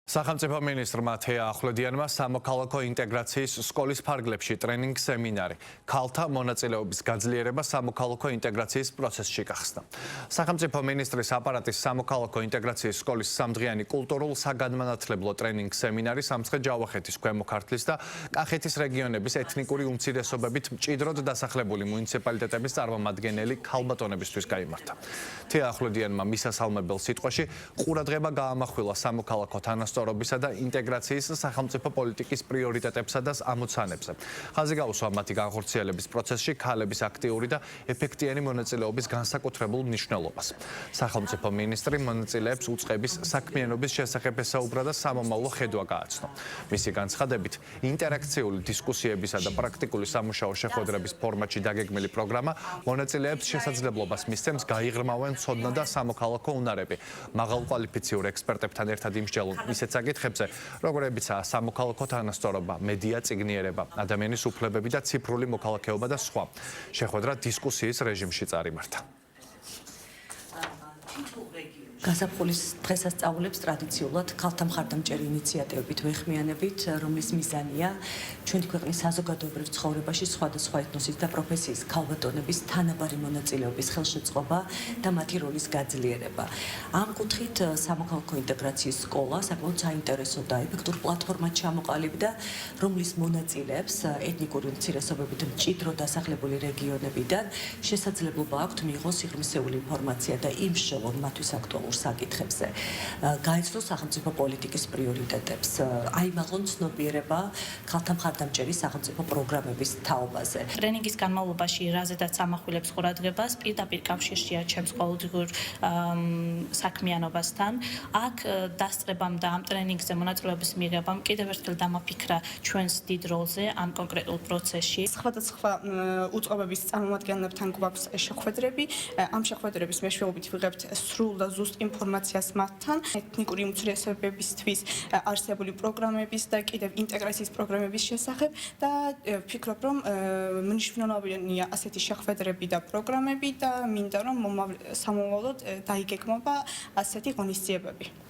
სახელმწიფო მინისტრმა თეა ახვლედიანმა სამოქალაქო ინტეგრაციის სკოლის ფარგლებში ტრენინგ სემინარი ქალთა მონაწილეობის გაძლიერება სამოქალაქო ინტეგრაციის პროცესში გახსნა. სახელმწიფო მინისტრის აპარატის სამოქალაქო ინტეგრაციის სკოლის სამდღიანი კულტურულ საგანმანათლებლო ტრენინგ სემინარი სამცხე-ჯავახეთის, ქვემო ქართლის და კახეთის რეგიონების ეთნიკური უმცირესობებით მჭიდროდ დასახლებული მუნიციპალიტეტების წარმომადგენელი ქალბატონებისთვის გაიმართა. თეა ახვლედიანმა მისასალმებელ სიტყვაში ყურადღება გაამახვილა სამოქალაქო თანასწორობისა და ინტეგრაციის სახელმწიფო პოლიტიკის პრიორიტეტებსა და ამოცანებზე. ხაზი გაუსვა მათი განხორციელების პროცესში ქალების აქტიური და ეფექტიანი მონაწილეობის განსაკუთრებულ მნიშვნელობას. სახელმწიფო მინისტრი მონაწილეებს უწყების საქმიანობის შესახებ ესაუბრა და სამომავლო ხედვა გააცნო. მისი განცხადებით, ინტერაქციული დისკუსიებისა და პრაქტიკული სამუშაო შეხვედრების ფორმატში დაგეგმილი პროგრამა მონაწილეებს შესაძლებლობას მისცემს გაიღრმავენ ცოდნა და სამოქალაქო უნარები, მაღალკვალიფიციურ ექსპერტებთან ერთად იმსჯელონ ისეთ საკითხებზე, როგორებიცაა სამოქალაქო თანასწორობა, მედია წიგნიერება, ადამიანის უფლებები და ციფრული მოქალაქეობა და სხვა. შეხვედრა დისკუსიის რეჟიმში წარიმართა. გაზაფხულის დღესასწაულებს ტრადიციულად ქალთა მხარდამჭერი ინიციატივებით ვეხმიანებით, რომლის მიზანია ჩვენი ქვეყნის საზოგადოებრივ ცხოვრებაში სხვადასხვა ეთნოსის და პროფესიის ქალბატონების თანაბარი მონაწილეობის ხელშეწყობა და მათი როლის გაძლიერება. ამ კუთხით სამოქალაქო ინტეგრაციის სკოლა საკმაოდ საინტერესო და ეფექტურ პლატფორმად ჩამოყალიბდა, რომლის მონაწილეებს ეთნიკური უმცირესობებით მჭიდრო დასახლებული რეგიონებიდან შესაძლებლობა აქვთ მიიღოს სიღრმისეული ინფორმაცია და იმსჯელონ მათთვის აქტუალურ საკითხებზე. გაეცნო სახელმწიფო პოლიტიკის პრიორიტეტებს, აიმაღლონ ცნობიერება ქალთა მხარდამჭერი სახელმწიფო პროგრამების თაობაზე. ტრენინგის განმავლობაში რაზედაც ამახვილებს ყურადღებას პირდაპირ კავშირშია ჩემს ყოველდღიურ საქმიანობასთან. აქ დასწრებამ და ამ ტრენინგზე მონაწილეობის მიღებამ კიდევ ერთხელ დამაფიქრა ჩვენს დიდ როლზე ამ კონკრეტულ პროცესში. სხვადასხვა უწყობების წარმომადგენლებთან გვაქვს შეხვედრები. ამ შეხვედრების მეშვეობით ვიღებთ სრულ და ზუსტ ინფორმაციას მათთან ეთნიკური უმცირესობებისთვის არსებული პროგრამების და კიდევ ინტეგრაციის პროგრამების შესახებ და ვფიქრობ, რომ მნიშვნელოვანია ასეთი შეხვედრები და პროგრამები და მინდა რომ სამომავლოდ დაიგეგმება ასეთი ღონისძიებები.